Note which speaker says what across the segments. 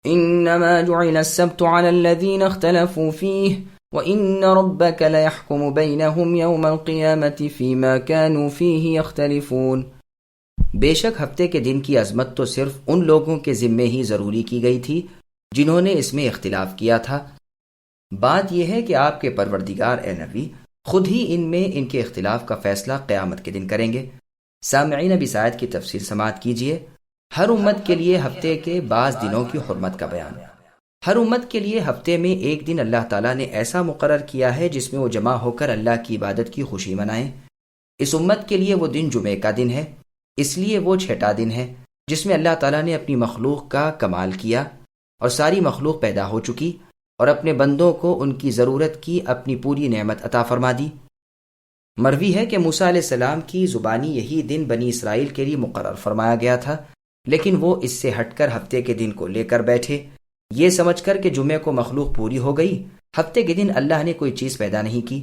Speaker 1: انما جعل السبت على الذين اختلفوا فيه وان ربك ليحكم بينهم يوم القيامة فيما كانوا فيه يختلفون۔
Speaker 2: بے شک ہفتے کے دن کی عظمت تو صرف ان لوگوں کے ذمے ہی ضروری کی گئی تھی جنہوں نے اس میں اختلاف کیا تھا۔ بات یہ ہے کہ آپ کے پروردگار اے نبی خود ہی ان میں ان کے اختلاف کا فیصلہ قیامت کے دن کریں گے۔ سامعین اب اس آیت کی تفسیر سماعت کیجیے۔ ہر امت کے لیے ہفتے کے بعض دنوں کی حرمت کا بیان۔ ہر امت کے لیے ہفتے میں ایک دن اللہ تعالیٰ نے ایسا مقرر کیا ہے جس میں وہ جمع ہو کر اللہ کی عبادت کی خوشی منائیں۔ اس امت کے لیے وہ دن جمعے کا دن ہے، اس لیے وہ چھٹا دن ہے جس میں اللہ تعالیٰ نے اپنی مخلوق کا کمال کیا اور ساری مخلوق پیدا ہو چکی اور اپنے بندوں کو ان کی ضرورت کی اپنی پوری نعمت عطا فرما دی۔ مروی ہے کہ موسیٰ علیہ السلام کی زبانی یہی دن بنی اسرائیل کے لیے مقرر فرمایا گیا تھا، لیکن وہ اس سے ہٹ کر ہفتے کے دن کو لے کر بیٹھے، یہ سمجھ کر کہ جمعے کو مخلوق پوری ہو گئی، ہفتے کے دن اللہ نے کوئی چیز پیدا نہیں کی۔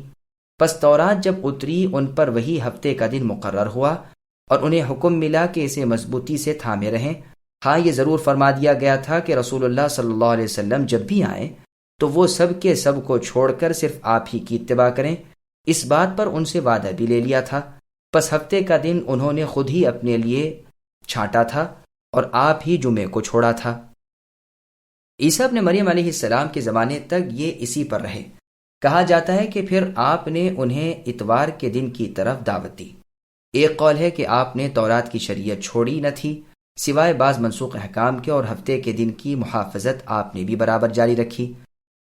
Speaker 2: پس تورات جب اتری ان پر وہی ہفتے کا دن مقرر ہوا اور انہیں حکم ملا کہ اسے مضبوطی سے تھامے رہیں۔ ہاں یہ ضرور فرما دیا گیا تھا کہ رسول اللہ صلی اللہ علیہ وسلم جب بھی آئیں تو وہ سب کے سب کو چھوڑ کر صرف آپ ہی کی اتباع کریں۔ اس بات پر ان سے وعدہ بھی لے لیا تھا۔ پس ہفتے کا دن انہوں نے خود ہی اپنے لیے چھانٹا تھا اور آپ ہی جمعے کو چھوڑا تھا۔ عیسیٰ ابن مریم علیہ السلام کے زمانے تک یہ اسی پر رہے۔ کہا جاتا ہے کہ پھر آپ نے انہیں اتوار کے دن کی طرف دعوت دی۔ ایک قول ہے کہ آپ نے تورات کی شریعت چھوڑی نہ تھی سوائے بعض منسوخ احکام کے، اور ہفتے کے دن کی محافظت آپ نے بھی برابر جاری رکھی۔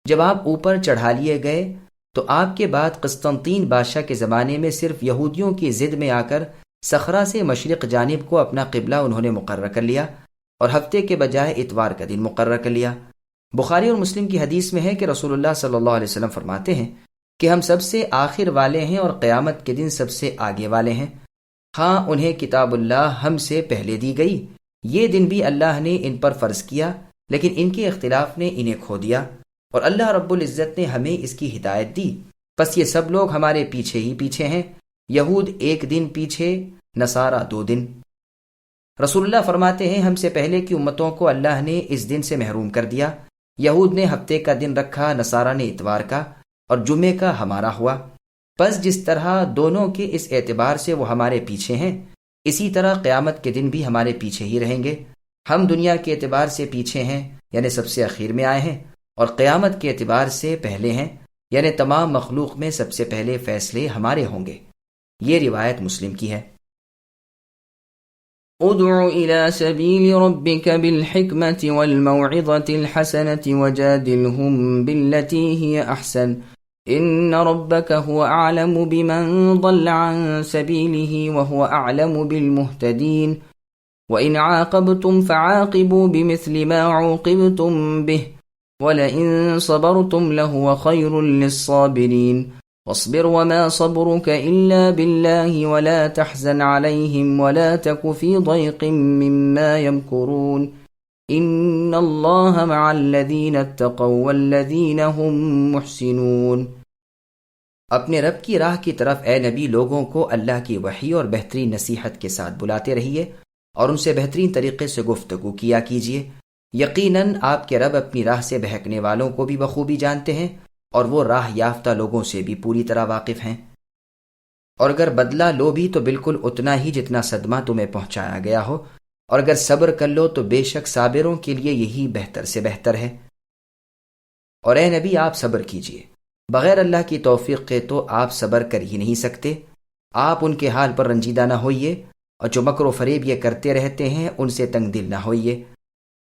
Speaker 2: جب آپ اوپر چڑھا لیے گئے تو آپ کے بعد قسطنطین بادشاہ کے زمانے میں صرف یہودیوں کی ضد میں آ کر صخرہ سے مشرق جانب کو اپنا قبلہ انہوں نے مقرر کر لیا اور ہفتے کے بجائے اتوار کا دن مقرر کر لیا۔ بخاری اور مسلم کی حدیث میں ہے کہ رسول اللہ صلی اللہ علیہ وسلم فرماتے ہیں کہ ہم سب سے آخر والے ہیں اور قیامت کے دن سب سے آگے والے ہیں۔ ہاں انہیں کتاب اللہ ہم سے پہلے دی گئی، یہ دن بھی اللہ نے ان پر فرض کیا، لیکن ان کے اختلاف نے انہیں کھو دیا اور اللہ رب العزت نے ہمیں اس کی ہدایت دی۔ پس یہ سب لوگ ہمارے پیچھے ہی پیچھے ہیں، یہود ایک دن پیچھے، نصارہ 2 دن۔ رسول اللہ فرماتے ہیں ہم سے پہلے کی امتوں کو اللہ نے اس دن سے محروم کر دیا، یہود نے ہفتے کا دن رکھا، نصارہ نے اتوار کا، اور جمعے کا ہمارا ہوا۔ پس جس طرح دونوں کے اس اعتبار سے وہ ہمارے پیچھے ہیں، اسی طرح قیامت کے دن بھی ہمارے پیچھے ہی رہیں گے۔ ہم دنیا کے اعتبار سے پیچھے ہیں، یعنی سب سے اخیر میں آئے ہیں، اور قیامت کے اعتبار سے پہلے ہیں، یعنی تمام مخلوق میں سب سے پہلے فیصلے ہمارے ہوں گے۔ یہ روایت مسلم کی ہے۔
Speaker 1: ادع الى سبيل ربك بالحكمة والموعظة الحسنة وجادلهم بالتي هي احسن ان ربك هو اعلم بمن ضل عن سبيله وهو اعلم بالمهتدين وان عاقبتم فعاقبوا بمثل ما عوقبتم به ولئن صبرتم لهو خير للصابرين واصبر وما صبرك إلا بالله ولا تحزن عليهم ولا تك في ضيق مما يمكرون إن الله مع الذين اتقوا والذين هم محسنون۔
Speaker 2: اپنے رب کی راہ کی طرف اے نبی لوگوں کو اللہ کی وحی اور بہترین نصیحت کے ساتھ بلاتے رہیے اور ان سے بہترین طریقے سے گفتگو کیا کیجیے۔ یقیناً آپ کے رب اپنی راہ سے بہکنے والوں کو بھی بخوبی جانتے ہیں اور وہ راہ یافتہ لوگوں سے بھی پوری طرح واقف ہیں۔ اور اگر بدلہ لو بھی تو بالکل اتنا ہی جتنا صدمہ تمہیں پہنچایا گیا ہو، اور اگر صبر کر لو تو بے شک صابروں کے لیے یہی بہتر سے بہتر ہے۔ اور اے نبی آپ صبر کیجئے، بغیر اللہ کی توفیق کے تو آپ صبر کر ہی نہیں سکتے۔ آپ ان کے حال پر رنجیدہ نہ ہوئیے، اور جو مکر و فریب یہ کرتے رہتے ہیں ان سے تنگ دل نہ ہوئیے۔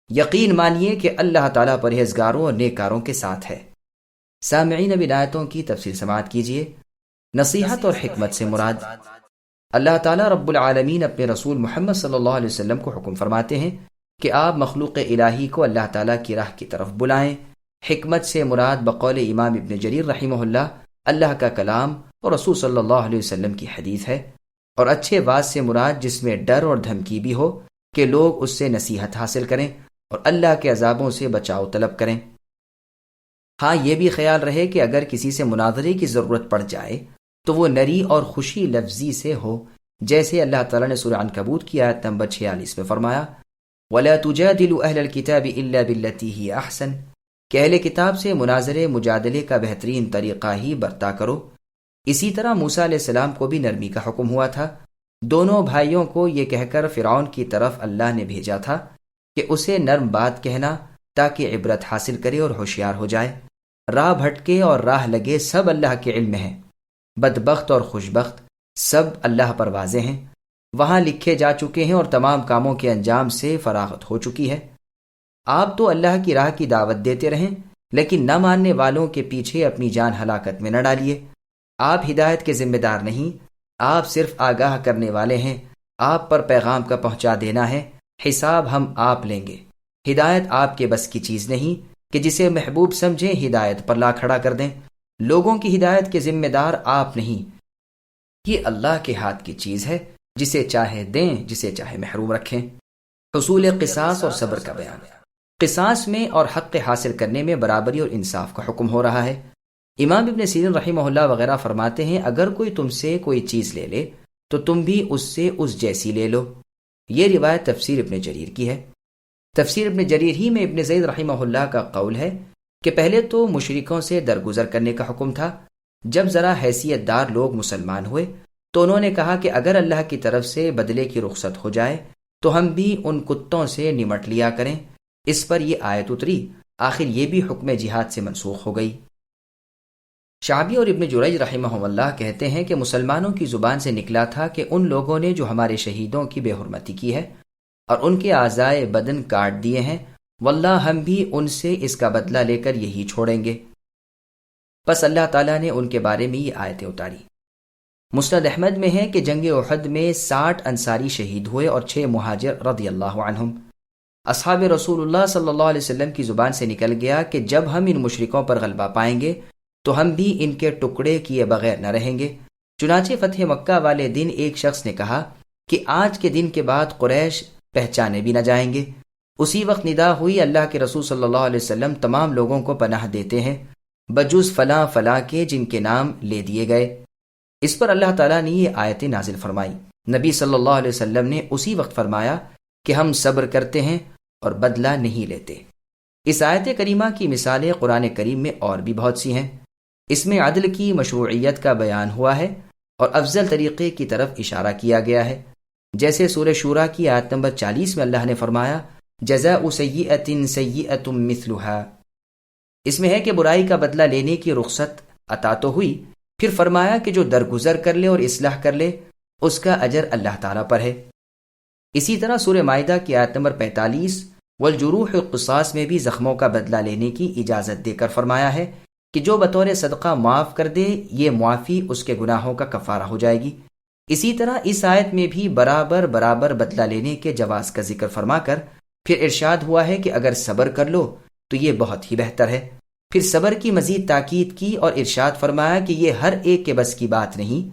Speaker 2: یقین مانیے کہ اللہ تعالیٰ پرہیزگاروں اور نیکاروں کے ساتھ ہے۔ سامعین اب آیتوں کی تفصیل سماعت کیجیے۔ نصیحت اور حکمت سے مراد اللہ تعالیٰ رب العالمین اپنے رسول محمد صلی اللہ علیہ وسلم کو حکم فرماتے ہیں کہ آپ مخلوق الہی کو اللہ تعالیٰ کی راہ کی طرف بلائیں۔ حکمت سے مراد بقول امام ابن جریر رحمہ اللہ اللہ کا کلام اور رسول صلی اللہ علیہ وسلم کی حدیث ہے، اور اچھے واعظ سے مراد جس میں ڈر اور دھمکی بھی ہو کہ لوگ اس سے نصیحت حاصل کریں اور اللہ کے عذابوں سے بچاؤ طلب کریں۔ ہاں یہ بھی خیال رہے کہ اگر کسی سے مناظرے کی ضرورت پڑ جائے تو وہ نری اور خوشی لفظی سے ہو، جیسے اللہ تعالیٰ نے سورہ عنکبوت کی آیت نمبر 46 میں فرمایا وَلَا تُجَادِلُوا أَهْلَ الْكِتَابِ إِلَّا بِالَّتِي هِيَ أَحْسَنُ کہ اہل کتاب سے مناظرے مجادلے کا بہترین طریقہ ہی برتا کرو۔ اسی طرح موسیٰ علیہ السلام کو بھی نرمی کا حکم ہوا تھا۔ دونوں بھائیوں کو یہ کہہ کر فرعون کی طرف اللہ نے بھیجا تھا کہ اسے نرم بات کہنا تاکہ عبرت حاصل کرے اور ہوشیار ہو جائے۔ راہ بھٹکے اور راہ لگے سب اللہ کے علم میں ہیں، بدبخت اور خوشبخت سب اللہ پر واضح ہیں، وہاں لکھے جا چکے ہیں اور تمام کاموں کے انجام سے فراغت ہو چکی ہے۔ آپ تو اللہ کی راہ کی دعوت دیتے رہیں، لیکن نہ ماننے والوں کے پیچھے اپنی جان ہلاکت میں نہ ڈالیے۔ آپ ہدایت کے ذمہ دار نہیں، آپ صرف آگاہ کرنے والے ہیں۔ آپ پر پیغام کا پہنچا دینا ہے، حساب ہم آپ لیں گے۔ ہدایت آپ کے بس کی چیز نہیں کہ جسے محبوب سمجھیں ہدایت پر لا کھڑا کر دیں۔ لوگوں کی ہدایت کے ذمہ دار آپ نہیں، یہ اللہ کے ہاتھ کی چیز ہے، جسے چاہے دیں، جسے چاہے محروم رکھیں۔ حصول قصاص اور صبر کا بیان۔ قصاص میں اور حق حاصل کرنے میں برابری اور انصاف کا حکم ہو رہا ہے۔ امام ابن سیرین رحمہ اللہ وغیرہ فرماتے ہیں، اگر کوئی تم سے کوئی چیز لے لے تو تم بھی اس سے اس جیسی لے لو۔ یہ روایت تفسیر ابن جریر کی ہے۔ تفسیر ابن جریر ہی میں ابن زید رحمہ اللہ کا قول ہے کہ پہلے تو مشرکوں سے درگزر کرنے کا حکم تھا، جب ذرا حیثیت دار لوگ مسلمان ہوئے تو انہوں نے کہا کہ اگر اللہ کی طرف سے بدلے کی رخصت ہو جائے تو ہم بھی ان کتوں سے نمٹ لیا کریں۔ اس پر یہ آیت اتری، آخر یہ بھی حکم جہاد سے منسوخ ہو گئی۔ شعبی اور ابن جریج رحمہ اللہ کہتے ہیں کہ مسلمانوں کی زبان سے نکلا تھا کہ ان لوگوں نے جو ہمارے شہیدوں کی بے حرمتی کی ہے اور ان کے اعضائے بدن کاٹ دیے ہیں، واللہ ہم بھی ان سے اس کا بدلہ لے کر یہی چھوڑیں گے۔ پس اللہ تعالیٰ نے ان کے بارے میں یہ آیتیں اتاری۔ مسند احمد میں ہے کہ جنگ احد میں 60 انصاری شہید ہوئے اور 6 مہاجر رضی اللہ عنہم۔ اصحاب رسول اللہ صلی اللہ علیہ وسلم کی زبان سے نکل گیا کہ جب ہم ان مشرکوں پر غلبہ پائیں گے تو ہم بھی ان کے ٹکڑے کیے بغیر نہ رہیں گے۔ چنانچہ فتح مکہ والے دن ایک شخص نے کہا کہ آج کے دن کے بعد قریش پہچانے بھی نہ جائیں گے۔ اسی وقت ندا ہوئی، اللہ کے رسول صلی اللہ علیہ وسلم تمام لوگوں کو پناہ دیتے ہیں بجز فلاں فلاں کے جن کے نام لے دیے گئے۔ اس پر اللہ تعالیٰ نے یہ آیتیں نازل فرمائی۔ نبی صلی اللہ علیہ وسلم نے اسی وقت فرمایا کہ ہم صبر کرتے ہیں اور بدلہ نہیں لیتے۔ اس آیت کریمہ کی مثالیں قرآن کریم میں اور بھی بہت سی ہیں۔ اس میں عدل کی مشروعیت کا بیان ہوا ہے اور افضل طریقے کی طرف اشارہ کیا گیا ہے، جیسے سورہ شورا کی آیت نمبر 40 میں اللہ نے فرمایا جزاء سیئۃ سیئۃ مثلھا۔ اس میں ہے کہ برائی کا بدلہ لینے کی رخصت عطا تو ہوئی، پھر فرمایا کہ جو درگزر کر لے اور اصلاح کر لے اس کا اجر اللہ تعالیٰ پر ہے۔ اسی طرح سورہ مائدہ کی آیت نمبر 45 والجروح قصاص میں بھی زخموں کا بدلہ لینے کی اجازت دے کر فرمایا ہے کہ جو بطور صدقہ معاف کر دے یہ معافی اس کے گناہوں کا کفارہ ہو جائے گی۔ اسی طرح اس آیت میں بھی برابر برابر بدلہ لینے کے جواز کا ذکر فرما کر پھر ارشاد ہوا ہے کہ اگر صبر کر لو تو یہ بہت ہی بہتر ہے۔ پھر صبر کی مزید تاکید کی اور ارشاد فرمایا کہ یہ ہر ایک کے بس کی بات نہیں،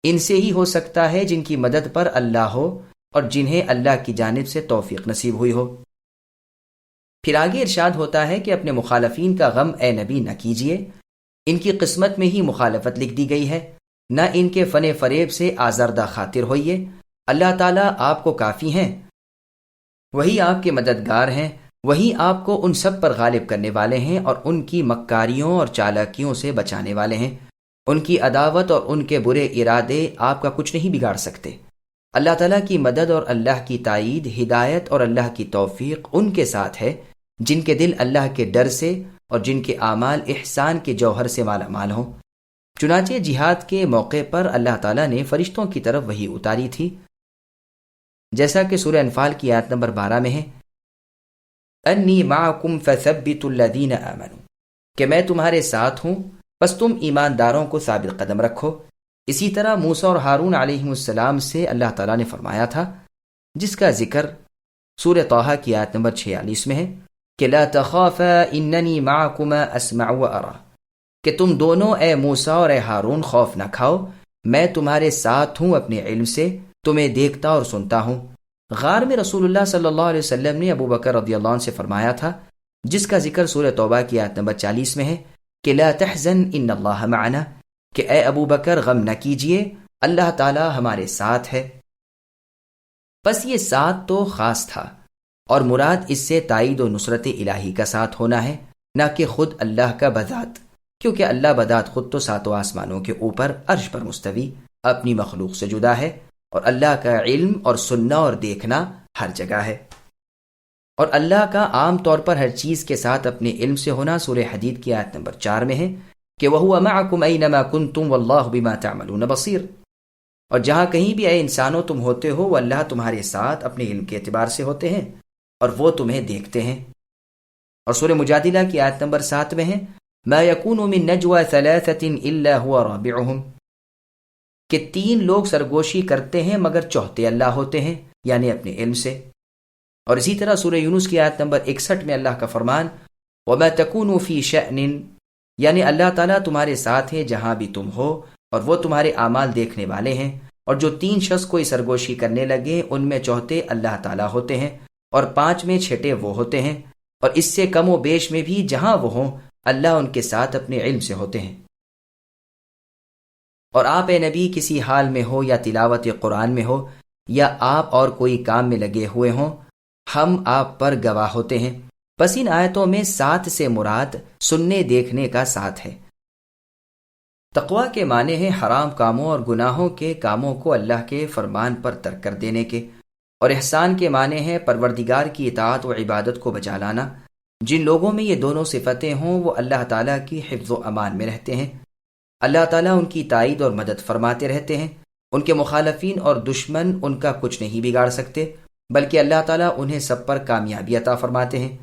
Speaker 2: ان سے ہی ہو سکتا ہے جن کی مدد پر اللہ ہو اور جنہیں اللہ کی جانب سے توفیق نصیب ہوئی ہو۔ پھر آگے ارشاد ہوتا ہے کہ اپنے مخالفین کا غم اے نبی نہ کیجیے، ان کی قسمت میں ہی مخالفت لکھ دی گئی ہے، نہ ان کے فن فریب سے آزردہ خاطر ہوئیے، اللہ تعالیٰ آپ کو کافی ہیں، وہی آپ کے مددگار ہیں، وہی آپ کو ان سب پر غالب کرنے والے ہیں اور ان کی مکاریوں اور چالاکیوں سے بچانے والے ہیں۔ ان کی عداوت اور ان کے برے ارادے آپ کا کچھ نہیں بگاڑ سکتے۔ اللہ تعالیٰ کی مدد اور اللہ کی تائید، ہدایت اور اللہ کی توفیق ان کے ساتھ ہے جن کے دل اللہ کے ڈر سے اور جن کے اعمال احسان کے جوہر سے مالا مال ہوں۔ چنانچہ جہاد کے موقع پر اللہ تعالیٰ نے فرشتوں کی طرف وحی اتاری تھی، جیسا کہ سورہ انفال کی آیت نمبر 12 میں ہے انی معکم فثبتوا الذین آمنوا، کہ میں تمہارے ساتھ ہوں بس تم ایمانداروں کو ثابت قدم رکھو۔ اسی طرح موسیٰ اور ہارون علیہ السلام سے اللہ تعالیٰ نے فرمایا تھا، جس کا ذکر سورہ طٰہٰ کی آیت نمبر 46 میں ہے کہ لا تخافا اننی معکما اسمع وارى، کہ تم دونوں اے موسیٰ اور اے ہارون خوف نہ کھاؤ، میں تمہارے ساتھ ہوں اپنے علم سے، تمہیں دیکھتا اور سنتا ہوں۔ غار میں رسول اللہ صلی اللہ علیہ وسلم نے ابو بکر رضی اللہ عنہ سے فرمایا تھا، جس کا ذکر سورہ توبہ کی آیت نمبر 40 میں ہے کہ لا تحزن ان اللہ معنا، کہ اے ابو بکر غم نہ کیجئے، اللہ تعالی ہمارے ساتھ ہے۔ بس یہ ساتھ تو خاص تھا، اور مراد اس سے تائید و نصرت الہی کا ساتھ ہونا ہے، نہ کہ خود اللہ کا بذات، کیونکہ اللہ بذات خود تو ساتوں آسمانوں کے اوپر عرش پر مستوی اپنی مخلوق سے جدا ہے، اور اللہ کا علم اور سننا اور دیکھنا ہر جگہ ہے۔ اور اللہ کا عام طور پر ہر چیز کے ساتھ اپنے علم سے ہونا سورہ حدید کی آیت نمبر 4 میں ہے کہ وَهُوَ مَعَكُمْ أَيْنَمَا كُنْتُمْ وَاللَّهُ بِمَا تَعْمَلُونَ بَصِيرٌ، اور جہاں کہیں بھی اے انسانوں تم ہوتے ہو، وہ اللہ تمہارے ساتھ اپنے علم کے اعتبار سے ہوتے ہیں اور وہ تمہیں دیکھتے ہیں۔ اور سورہ مجادلہ کی آیت نمبر 7 میں ہے مَا يَكُونُ مِن نَجْوَى ثَلَاثَةٍ إِلَّا هُوَ رَابِعُهُمْ، کہ 3 لوگ سرگوشی کرتے ہیں مگر چوتھے اللہ ہوتے ہیں، یعنی اپنے علم سے۔ اور اسی طرح سورہ یونس کی آیت نمبر 61 میں اللہ کا فرمان وَمَا تَكُونُوا فِي شَأْنٍ، یعنی اللہ تعالیٰ تمہارے ساتھ ہے جہاں بھی تم ہو، اور وہ تمہارے اعمال دیکھنے والے ہیں۔ اور جو 3 شخص کوئی سرگوشی کرنے لگے، ان میں چوتھے اللہ تعالیٰ ہوتے ہیں، اور 5 میں چھٹے وہ ہوتے ہیں، اور اس سے کم و بیش میں بھی جہاں وہ ہوں اللہ ان کے ساتھ اپنے علم سے ہوتے ہیں۔ اور آپ اے نبی کسی حال میں ہو یا تلاوت قرآن میں ہو یا آپ اور کوئی کام میں لگے ہوئے ہوں، ہم آپ پر گواہ ہوتے ہیں۔ بس ان آیتوں میں ساتھ سے مراد سننے دیکھنے کا ساتھ ہے۔ تقویٰ کے معنی ہے حرام کاموں اور گناہوں کے کاموں کو اللہ کے فرمان پر ترک کر دینے کے، اور احسان کے معنی ہے پروردگار کی اطاعت و عبادت کو بجا لانا۔ جن لوگوں میں یہ دونوں صفتیں ہوں وہ اللہ تعالیٰ کی حفظ و امان میں رہتے ہیں، اللہ تعالیٰ ان کی تائید اور مدد فرماتے رہتے ہیں، ان کے مخالفین اور دشمن ان کا کچھ نہیں بگاڑ سکتے، بلکہ اللہ تعالیٰ انہیں سب پر کامیابی عطا فرماتے ہیں۔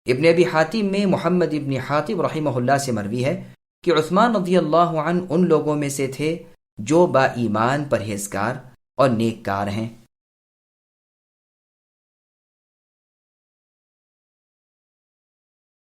Speaker 2: ابن ابی حاتم میں محمد ابن حاتم رحمہ اللہ سے مروی ہے کہ عثمان رضی اللہ عنہ ان لوگوں میں سے تھے جو با ایمان پرہیزگار اور نیک کار ہیں۔